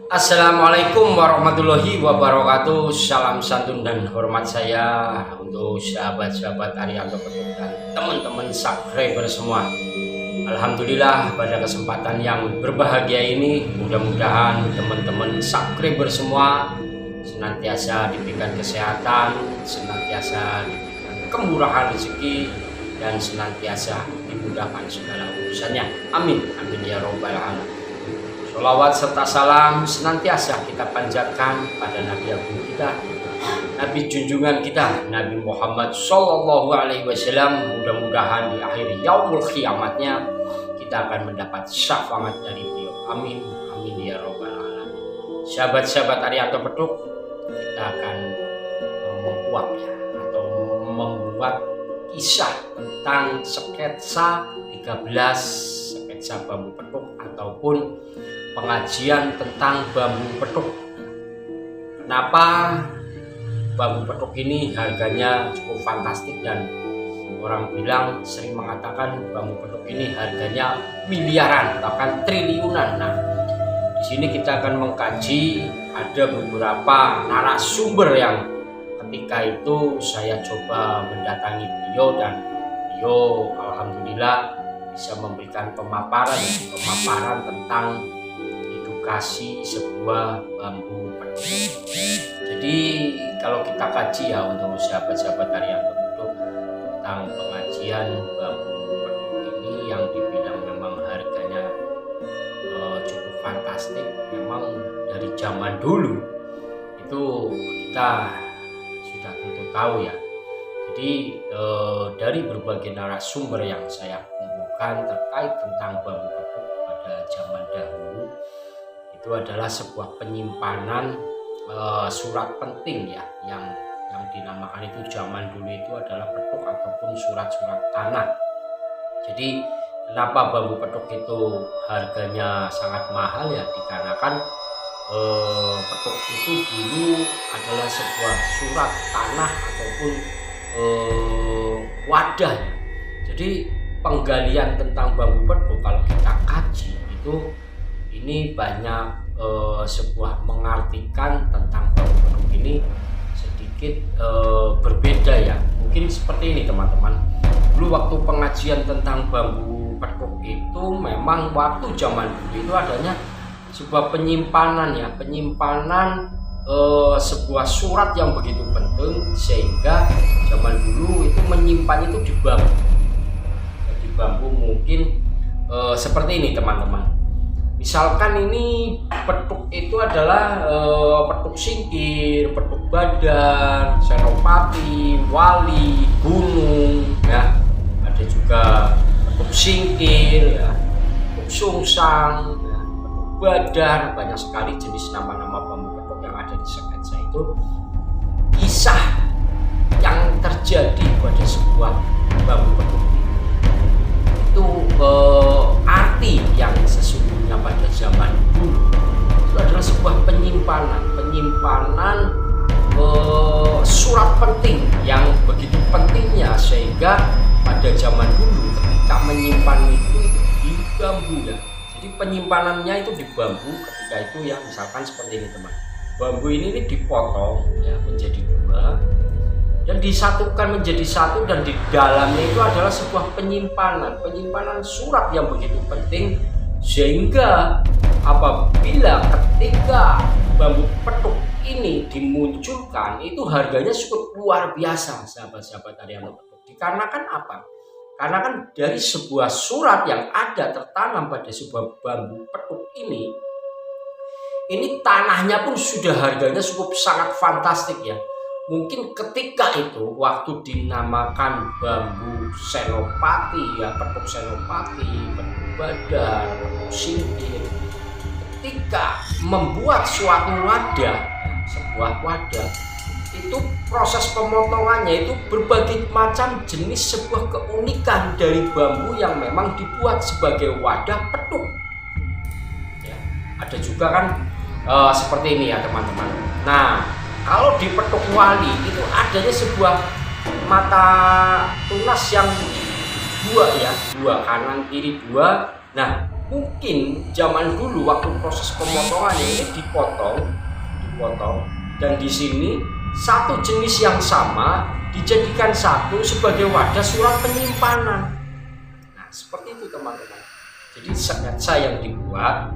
Assalamualaikum warahmatullahi wabarakatuh. Salam santun dan hormat saya untuk sahabat-sahabat Arianto Petuk dan teman-teman subscriber semua. Alhamdulillah pada kesempatan yang berbahagia ini, mudah-mudahan teman-teman subscriber semua senantiasa diberikan kesehatan, senantiasa diberikan kemurahan rezeki, dan senantiasa dimudahkan segala urusannya. Amin, amin ya robbal alamin. Sholawat serta salam senantiasa kita panjatkan pada Nabi Agung kita, Nabi junjungan kita, Nabi Muhammad Sallallahu Alaihi Wasallam. Mudah-mudahan di akhir yaumul kiamatnya kita akan mendapat syafaat dari beliau. Amin, amin ya robbal alamin. Sahabat-sahabat Arianto Petuk, kita akan membuat kisah tentang sketsa 13 sketsa bambu petuk ataupun pengajian tentang bambu petuk. Kenapa bambu petuk ini harganya cukup fantastik dan orang bilang sering mengatakan bambu petuk ini harganya miliaran bahkan triliunan. Nah, di sini kita akan mengkaji ada beberapa narasumber yang ketika itu saya coba mendatangi beliau dan beliau alhamdulillah bisa memberikan pemaparan tentang edukasi sebuah bambu petuk. Jadi kalau kita kaji ya untuk sahabat-sahabat Arianto Petuk tentang pengajian bambu petuk ini yang dibilang memang harganya cukup fantastik, memang dari zaman dulu itu kita sudah tentu tahu ya. Jadi dari berbagai narasumber yang saya kumpulkan terkait tentang bambu petuk pada zaman dahulu, itu adalah sebuah penyimpanan surat penting ya, yang dinamakan itu zaman dulu itu adalah petuk ataupun surat-surat tanah. Jadi kenapa bambu petuk itu harganya sangat mahal ya, dikarenakan petuk itu dulu adalah sebuah surat tanah ataupun wadah ya. Jadi penggalian tentang bambu petuk kalau kita kaji itu ini banyak sebuah mengartikan tentang bambu petuk ini sedikit berbeda ya. Mungkin seperti ini teman-teman. Dulu waktu pengajian tentang bambu petuk itu memang waktu zaman dulu itu adanya sebuah penyimpanan ya, sebuah surat yang begitu penting sehingga zaman dulu itu menyimpan itu di bambu. Di bambu mungkin seperti ini teman-teman. Misalkan ini petuk itu adalah petuk singkir, petuk badan, senopati, wali, gunung ya. Ada juga petuk singkir ya, petuk sungsang ya, petuk badar, banyak sekali jenis nama-nama bambu petuk yang ada di sketsa itu. Kisah yang terjadi pada sebuah bambu petuk itu arti yang sesungguhnya pada zaman dulu itu adalah sebuah penyimpanan surat penting yang begitu pentingnya sehingga pada zaman dulu ketika menyimpan itu di bambu ya. Jadi penyimpanannya itu di bambu ketika itu ya, misalkan seperti ini teman. Bambu ini dipotong ya menjadi dua dan disatukan menjadi satu, dan di dalamnya itu adalah sebuah penyimpanan surat yang begitu penting sehingga apabila ketika bambu petuk ini dimunculkan itu harganya cukup luar biasa sahabat-sahabat Arianto Petuk. Dikarenakan apa? Karena kan dari sebuah surat yang ada tertanam pada sebuah bambu petuk ini tanahnya pun sudah harganya cukup sangat fantastik ya. Mungkin ketika itu waktu dinamakan bambu senopati ya, petuk senopati, petuk badan, petuk singkir, ketika membuat suatu wadah, sebuah wadah, itu proses pemotongannya itu berbagai macam jenis sebuah keunikan dari bambu yang memang dibuat sebagai wadah petuk ya. Ada juga kan seperti ini ya teman-teman. Nah, kalau di petuk wali itu adanya sebuah mata tunas yang dua ya, dua kanan kiri dua. Nah, mungkin zaman dulu waktu proses pemotongan ini dipotong, dan di sini satu jenis yang sama dijadikan satu sebagai wadah surat penyimpanan. Nah, seperti itu teman-teman. Jadi sketsa yang dibuat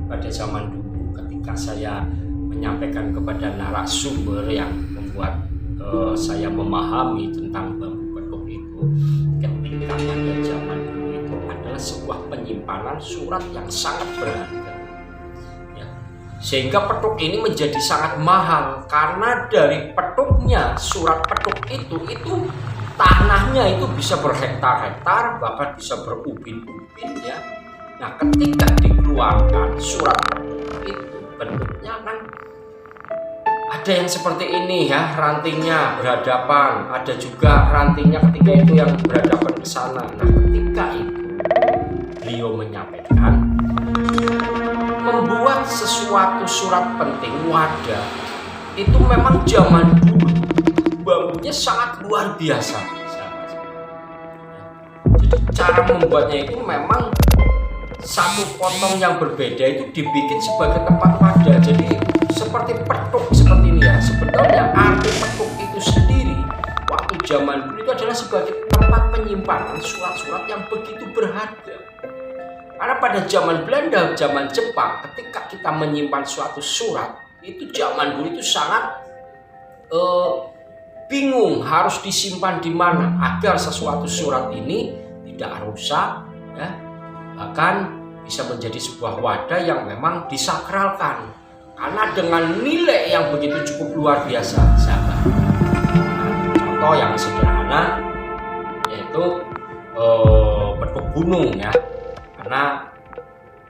pada zaman dulu ketika saya menyampaikan kepada narasumber yang membuat saya memahami tentang bambu petuk itu, ketika pada zaman dulu itu adalah sebuah penyimpanan surat yang sangat berharga, ya. Sehingga petuk ini menjadi sangat mahal karena dari petuknya, surat petuk itu tanahnya itu bisa berhektar-hektar, bahkan bisa berubin-ubin, ya. Nah, ketika dikeluarkan surat petuk itu bentuknya kan ada yang seperti ini, ya, rantingnya berhadapan, ada juga rantingnya ketika itu yang berhadapan ke sana. Nah, ketika itu beliau menyampaikan membuat sesuatu surat penting wadah itu memang zaman dulu bambunya sangat luar biasa. Jadi cara membuatnya itu memang satu potong yang berbeda itu dibikin sebagai tempat wadah. Jadi seperti petuk seperti ini, ya. Sebetulnya arti petuk itu sendiri waktu zaman dulu itu adalah sebagai tempat penyimpanan surat-surat yang begitu berharga. Karena pada zaman Belanda, zaman Jepang, ketika kita menyimpan suatu surat itu zaman dulu itu sangat bingung harus disimpan di mana agar sesuatu surat ini tidak rusak, ya, bahkan bisa menjadi sebuah wadah yang memang disakralkan karena dengan nilai yang begitu cukup luar biasa, sahabat. Contoh yang sederhana yaitu petuk gunung, ya, karena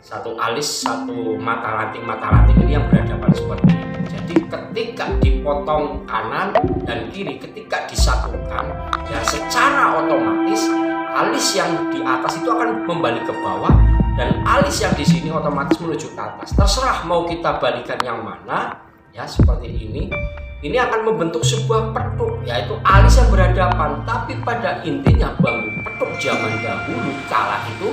satu alis satu mata ranting ini yang berhadapan seperti ini. Jadi ketika dipotong kanan dan kiri, ketika disatukan, ya secara otomatis alis yang di atas itu akan kembali ke bawah dan alis yang di sini otomatis menuju ke atas. Terserah mau kita balikan yang mana, ya, seperti ini. Ini akan membentuk sebuah petuk, yaitu alis yang berhadapan. Tapi pada intinya bambu petuk zaman dahulu kala itu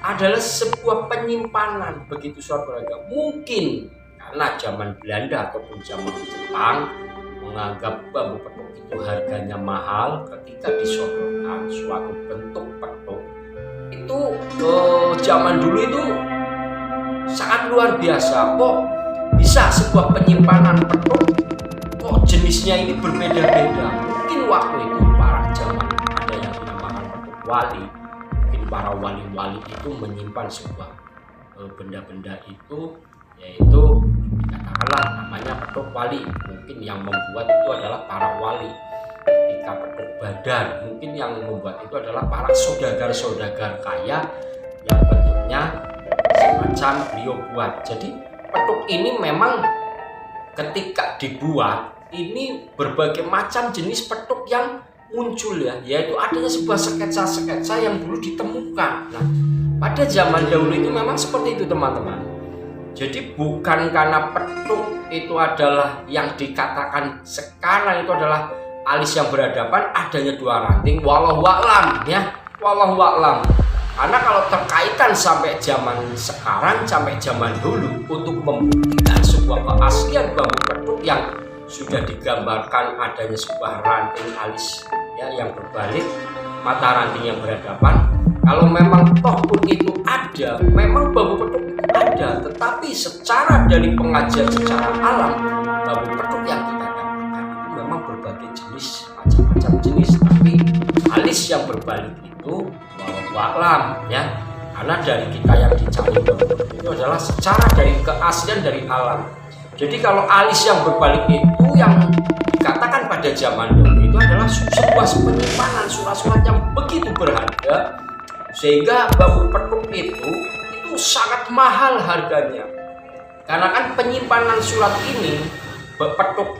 adalah sebuah penyimpanan begitu surat berharga. Mungkin karena zaman Belanda ataupun zaman Jepang menganggap bambu petuk itu harganya mahal, ketika disodorkan suatu bentuk petuk itu zaman dulu itu sangat luar biasa. Kok bisa sebuah penyimpanan petuk kok jenisnya ini berbeda-beda? Mungkin waktu itu para zaman ada yang dinamakan petuk wali. Mungkin para wali-wali itu menyimpan sebuah benda-benda itu, yaitu katakanlah namanya petuk wali. Mungkin yang membuat itu adalah para wali. Ketika petuk badar, mungkin yang membuat itu adalah para saudagar-saudagar kaya yang bentuknya semacam beliau buat. Jadi petuk ini memang ketika dibuat ini berbagai macam jenis petuk yang muncul, ya, yaitu adanya sebuah sketsa-sketsa yang dulu ditemukan. Nah, pada zaman dahulu itu memang seperti itu, teman-teman. Jadi bukan karena petuk itu adalah yang dikatakan sekarang itu adalah alis yang berhadapan, adanya dua ranting, wallahu a'lam, ya, wallahu a'lam. Karena kalau terkaitan sampai zaman sekarang, sampai zaman dulu, untuk membuktikan sebuah keaslian bambu petuk yang sudah digambarkan adanya sebuah ranting alis, ya, yang berbalik, mata ranting yang berhadapan. Kalau memang toh pun itu ada, memang bambu petuk itu ada, tetapi secara dari pengajian secara alam, bambu petuk yang kita dapatkan itu memang berbagai jenis, macam-macam jenis, tapi alis yang berbalik itu wallahu a'lam, ya, karena dari kita yang dicari itu adalah secara dari keaslian dari alam. Jadi kalau alis yang berbalik itu yang dikatakan pada zaman dulu itu adalah sebuah penyimpanan surat-surat yang begitu berharga, sehingga bambu petuk itu sangat mahal harganya. Karena kan penyimpanan surat ini, petuk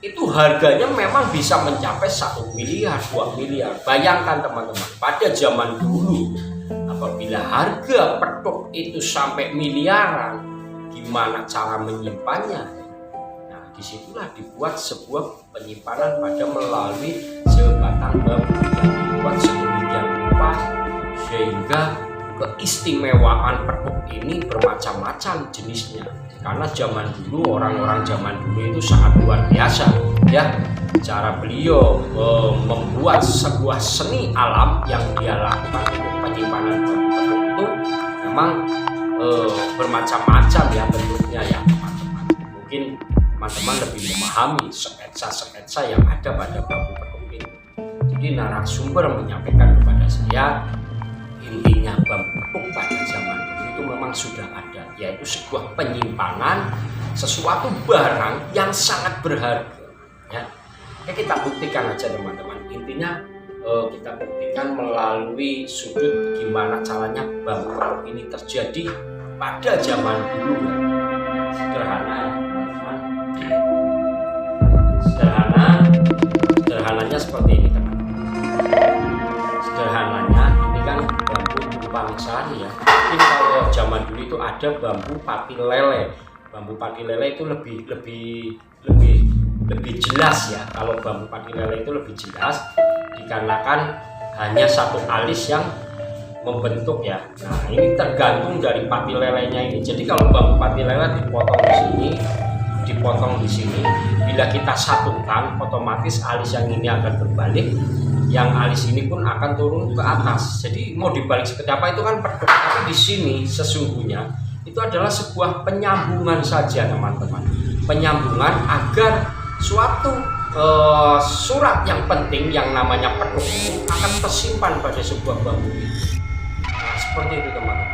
itu harganya memang bisa mencapai 1 miliar, 2 miliar. Bayangkan teman-teman, pada zaman dulu apabila harga petuk itu sampai miliaran, gimana cara menyimpannya? Nah, disitulah dibuat sebuah penyimpanan pada melalui sebatang bambu yang dibuat sedemikian rupa sehingga keistimewaan petuk ini bermacam-macam jenisnya. Karena zaman dulu, orang-orang zaman dulu itu sangat luar biasa ya. Cara beliau membuat sebuah seni alam yang dia lakukan untuk penyimpanan bambu petuk itu memang bermacam-macam ya bentuknya ya teman-teman. Mungkin teman-teman lebih memahami sketsa-sketsa yang ada pada bambu petuk ini. Jadi narasumber menyampaikan kepada saya, intinya bambu petuk pada zaman dulu itu memang sudah ada, yaitu sebuah penyimpanan sesuatu barang yang sangat berharga ya. Kita buktikan aja teman-teman. Intinya kita buktikan melalui sudut gimana caranya bambu petuk ini terjadi pada zaman dulu ya. Sederhana ya teman-teman. Sederhananya seperti ini teman-teman. Sederhananya ini kan bambu tumpang sari ya. Mungkin kalau zaman dulu itu ada bambu pati lele. Bambu pati lele itu lebih jelas ya. Kalau bambu pati lele itu lebih jelas dikarenakan hanya satu alis yang membentuk ya. Nah, ini tergantung dari pati lelenya ini. Jadi kalau bambu pati lele dipotong di sini, bila kita satukan, otomatis alis yang ini akan berbalik, yang alis ini pun akan turun ke atas. Jadi mau dibalik seperti apa itu kan petuk. Tapi di sini sesungguhnya itu adalah sebuah penyambungan saja teman-teman. Penyambungan agar suatu surat yang penting yang namanya petuk itu akan tersimpan pada sebuah bambu itu. Nah, seperti itu teman-teman.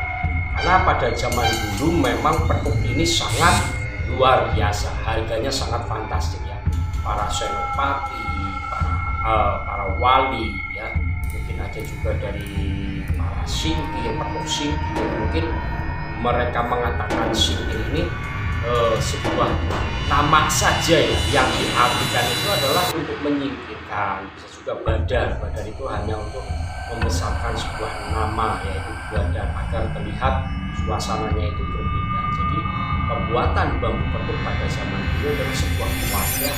Karena pada zaman dulu memang petuk ini sangat luar biasa, harganya sangat fantastik ya. Para senopati, para wali ya, mungkin ada juga dari para singkir, petuk singkir. Mungkin mereka mengatakan singkir ini sebuah nama saja ya, yang diartikan itu adalah untuk menyingkirkan. Bisa juga badar itu hanya untuk membesarkan sebuah nama, yaitu badar, agar terlihat suasananya itu berbeda. Jadi pembuatan bambu petuk pada zaman dulu adalah sebuah wadah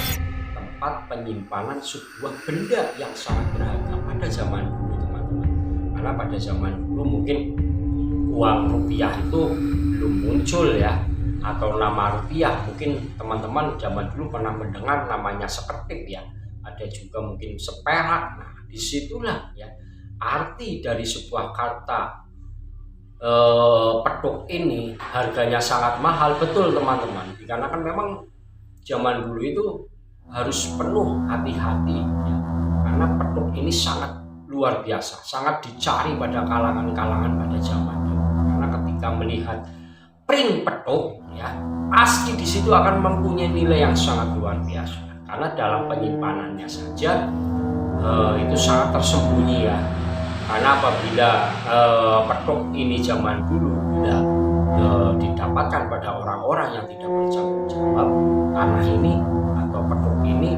tempat penyimpanan sebuah benda yang sangat berharga pada zaman dulu teman-teman. Karena pada zaman dulu mungkin uang rupiah itu belum muncul ya, atau nama rupiah. Mungkin teman-teman zaman dulu pernah mendengar namanya seketip ya, ada juga mungkin seperak. Nah, disitulah ya arti dari sebuah kata petuk ini harganya sangat mahal. Betul teman-teman, dikarenakan memang zaman dulu itu harus penuh hati-hati ya, karena petuk ini sangat luar biasa, sangat dicari pada kalangan-kalangan pada zaman dulu. Karena ketika melihat pring petuk ya, pasti di situ akan mempunyai nilai yang sangat luar biasa. Karena dalam penyimpanannya saja itu sangat tersembunyi ya. Karena apabila petuk ini zaman dulu tidak didapatkan pada orang-orang yang tidak bertanggung jawab, tanah ini atau petuk ini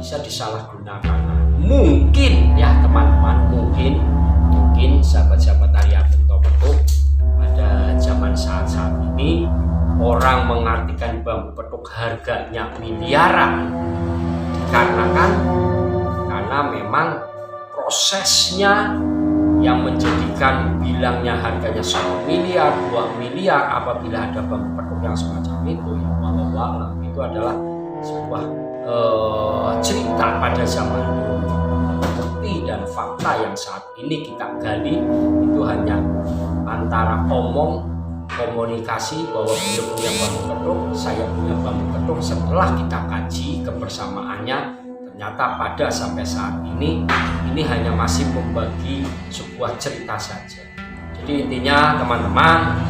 bisa disalahgunakan. Mungkin ya teman-teman, mungkin sahabat-sahabat Ariapunto Petuk pada zaman saat ini orang mengartikan bambu petuk harganya miliaran karena memang prosesnya yang menjadikan bilangnya harganya 1 miliar, 2 miliar apabila ada bambu petuk yang semacam itu ya, walau itu adalah sebuah cerita pada zaman dulu. Bukti dan fakta yang saat ini kita gali itu hanya antara komunikasi bahwa beliau punya bambu petuk, saya punya bambu petuk. Setelah kita kaji kebersamaannya, ternyata pada sampai saat ini hanya masih membagi sebuah cerita saja. Jadi intinya teman-teman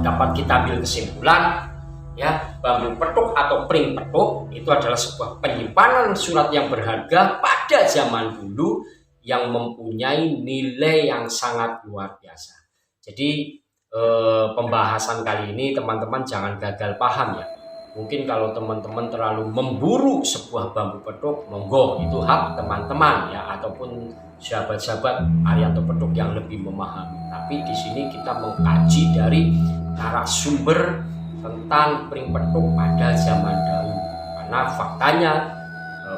dapat kita ambil kesimpulan ya, bambu petuk atau pring petuk itu adalah sebuah penyimpanan surat yang berharga pada zaman dulu yang mempunyai nilai yang sangat luar biasa. Jadi pembahasan kali ini teman-teman jangan gagal paham ya. Mungkin kalau teman-teman terlalu memburu sebuah bambu petuk, monggo, itu hak teman-teman ya, ataupun sahabat-sahabat Arianto Petuk yang lebih memahami. Tapi di sini kita mengkaji dari narasumber tentang pring petuk pada zaman dahulu. Karena faktanya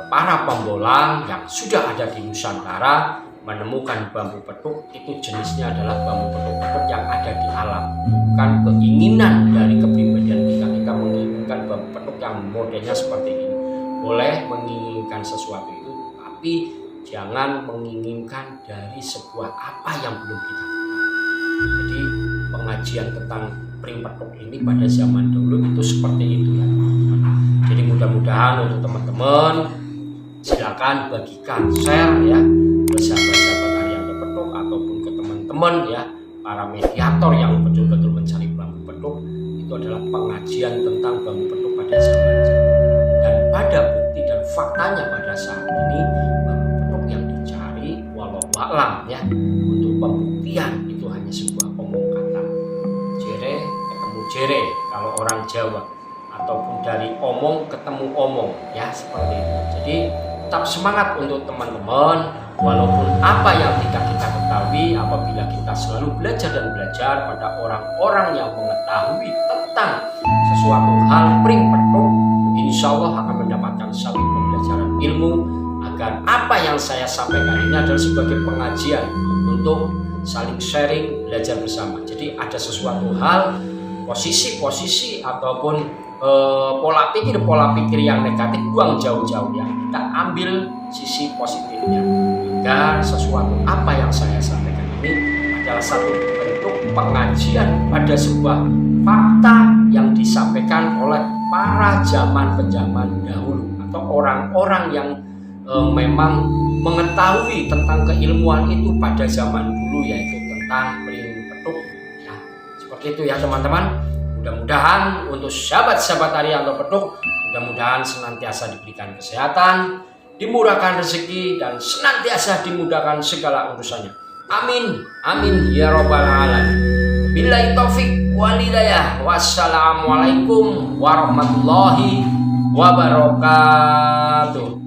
para pembolang yang sudah ada di Nusantara menemukan bambu petuk itu jenisnya adalah bambu petuk-petuk yang ada di alam, bukan keinginan dari kepribadian kita. Kita menginginkan bambu petuk yang modelnya seperti ini. Boleh menginginkan sesuatu itu, tapi jangan menginginkan dari sebuah apa yang belum kita ketahui. Jadi pengajian tentang pring petuk ini pada zaman dulu itu seperti itu ya teman-teman. Jadi mudah-mudahan untuk teman-teman silakan bagikan, share ya ke sahabat-sahabat Arianto Petuk ataupun ke teman-teman ya para mediator yang betul-betul mencari bambu petuk. Itu adalah pengajian tentang bambu petuk pada zaman dulu. Dan pada bukti dan faktanya pada saat ini bambu petuk yang dicari walau alam ya untuk pembuktian itu hanya sebuah omong kata. Jere ketemu jere kalau orang Jawa, ataupun dari omong ketemu omong ya seperti itu. Jadi tetap semangat untuk teman-teman, walaupun apa yang tidak kita ketahui, apabila kita selalu belajar dan belajar pada orang-orang yang mengetahui tentang sesuatu hal pring petuk, insya Allah akan mendapatkan satu pembelajaran ilmu, agar apa yang saya sampaikan ini adalah sebagai pengajian untuk saling sharing, belajar bersama. Jadi ada sesuatu hal, posisi-posisi ataupun pola pikir yang negatif buang jauh-jauh ya, kita ambil sisi positifnya, agar sesuatu apa yang saya sampaikan ini adalah satu bentuk pengajian pada sebuah fakta yang disampaikan oleh para zaman-penjaman dahulu atau orang-orang yang memang mengetahui tentang keilmuan itu pada zaman dulu, yaitu tentang pring petuk ya. Seperti itu ya teman-teman. Mudah-mudahan untuk sahabat-sahabat Arianto Petuk, mudah-mudahan senantiasa diberikan kesehatan, dimurahkan rezeki, dan senantiasa dimudahkan segala urusannya. Amin, amin ya robbal alamin. Billahi taufik wal hidayah. Wassalamualaikum warahmatullahi wabarakatuh.